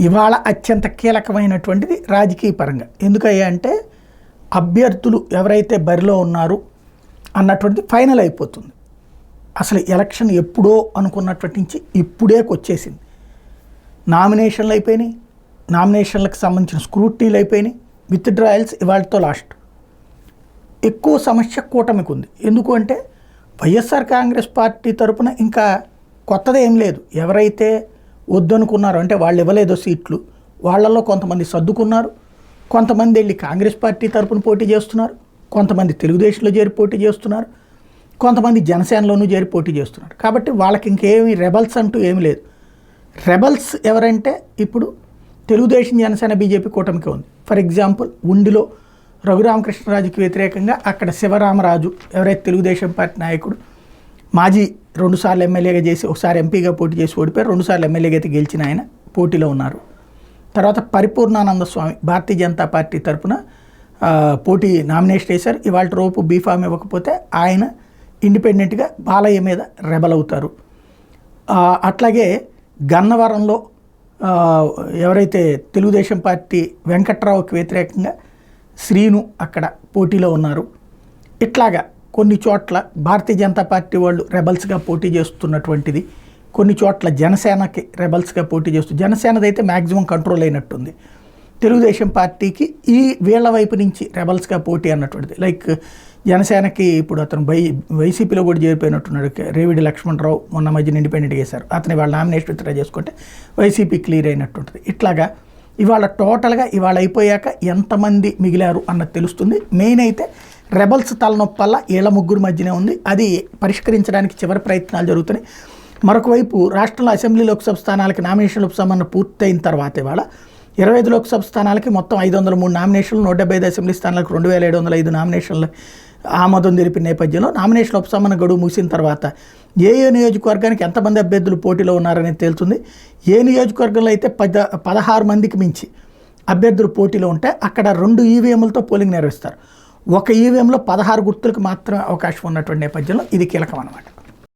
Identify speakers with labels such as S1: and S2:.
S1: ఇవాళ అత్యంత కీలకమైనటువంటిది రాజకీయ పరంగా. ఎందుకయ్యా అంటే అభ్యర్థులు ఎవరైతే బరిలో ఉన్నారు అన్నటువంటిది ఫైనల్ అయిపోతుంది. అసలు ఎలక్షన్ ఎప్పుడో అనుకున్నటువంటి నుంచి ఇప్పుడేకి వచ్చేసింది. నామినేషన్లు అయిపోయినాయి, నామినేషన్లకు సంబంధించిన స్క్రూటీలు అయిపోయినాయి, విత్డ్రాయల్స్ ఇవాళతో లాస్ట్. ఎక్కువ సమస్య కూటమికి ఉంది. ఎందుకు అంటే వైఎస్ఆర్ కాంగ్రెస్ పార్టీ తరపున ఇంకా కొత్తది ఏం లేదు. ఎవరైతే వద్దనుకున్నారో అంటే వాళ్ళు ఇవ్వలేదో సీట్లు, వాళ్ళల్లో కొంతమంది సర్దుకున్నారు, కొంతమంది వెళ్ళి కాంగ్రెస్ పార్టీ తరపున పోటీ చేస్తున్నారు, కొంతమంది తెలుగుదేశంలో చేరి పోటీ చేస్తున్నారు, కొంతమంది జనసేనలోనూ చేరి పోటీ చేస్తున్నారు. కాబట్టి వాళ్ళకి ఇంకేమి రెబల్స్ అంటూ ఏమి లేదు. రెబల్స్ ఎవరంటే ఇప్పుడు తెలుగుదేశం, జనసేన, బీజేపీ కూటమికి ఉంది. ఫర్ ఎగ్జాంపుల్ ఉండిలో రఘురామకృష్ణరాజుకి వ్యతిరేకంగా అక్కడ శివరామరాజు ఎవరైతే తెలుగుదేశం పార్టీ నాయకుడు, మాజీ 2 సార్లు ఎమ్మెల్యేగా చేసి ఒకసారి ఎంపీగా పోటీ చేసి ఓడిపోయారు, 2 సార్లు ఎమ్మెల్యేగా అయితే గెలిచిన ఆయన పోటీలో ఉన్నారు. తర్వాత పరిపూర్ణానంద స్వామి భారతీయ జనతా పార్టీ తరఫున పోటీ నామినేషన్ వేశారు. ఇవాళ రోపు బీఫామ్ ఇవ్వకపోతే ఆయన ఇండిపెండెంట్గా బాలయ్య మీద రెబల్ అవుతారు. అట్లాగే గన్నవరంలో ఎవరైతే తెలుగుదేశం పార్టీ వెంకట్రావుకి వ్యతిరేకంగా శ్రీను అక్కడ పోటీలో ఉన్నారు. ఇట్లాగా కొన్ని చోట్ల భారతీయ జనతా పార్టీ వాళ్ళు రెబల్స్గా పోటీ చేస్తున్నటువంటిది, కొన్ని చోట్ల జనసేనకి రెబల్స్గా పోటీ చేస్తూ, జనసేనది అయితే మ్యాక్సిమం కంట్రోల్ అయినట్టుంది. తెలుగుదేశం పార్టీకి ఈ వీళ్ళ వైపు నుంచి రెబల్స్గా పోటీ అన్నటువంటిది. లైక్ జనసేనకి ఇప్పుడు అతను వైసీపీలో కూడా చేరిపోయినట్టున్నాడు రేవిడి లక్ష్మణరావు, మొన్న మధ్యన ఇండిపెండెంట్గా వేశారు. అతని వాళ్ళ నామినేషన్ విత్డ్రా చేసుకుంటే వైసీపీ క్లియర్ అయినట్టుంటుంది. ఇట్లాగా ఇవాళ టోటల్గా ఇవాళ అయిపోయాక ఎంతమంది మిగిలారు అన్నది తెలుస్తుంది. మెయిన్ అయితే రెబల్స్ తలనొప్పి వల్ల వీళ్ళ ముగ్గురు మధ్యనే ఉంది. అది పరిష్కరించడానికి చివరి ప్రయత్నాలు జరుగుతున్నాయి. మరొక వైపు రాష్ట్రంలో అసెంబ్లీ లోక్సభ స్థానాలకి నామినేషన్ల ఉపసంహరణ పూర్తయిన తర్వాత ఇవాళ 25 లోక్సభ స్థానాలకి మొత్తం 503 నామినేషన్లు, 175 అసెంబ్లీ స్థానాలకు 2705 నామినేషన్లు ఆమోదం తెలిపిన నేపథ్యంలో నామినేషన్ల ఉపసంహరణ గడువు ముగిసిన తర్వాత ఏ నియోజకవర్గానికి ఎంతమంది అభ్యర్థులు పోటీలో ఉన్నారనేది తేలుతుంది. ఏ నియోజకవర్గంలో అయితే 16 మందికి మించి అభ్యర్థులు పోటీలో ఉంటే అక్కడ 2 ఈవీఎంలతో పోలింగ్ నిర్వహిస్తారు. ఒక ఈవీఎంలో 16 గుర్తులకు మాత్రమే అవకాశం ఉన్నటువంటి నేపథ్యంలో ఇది కీలకం అన్నమాట.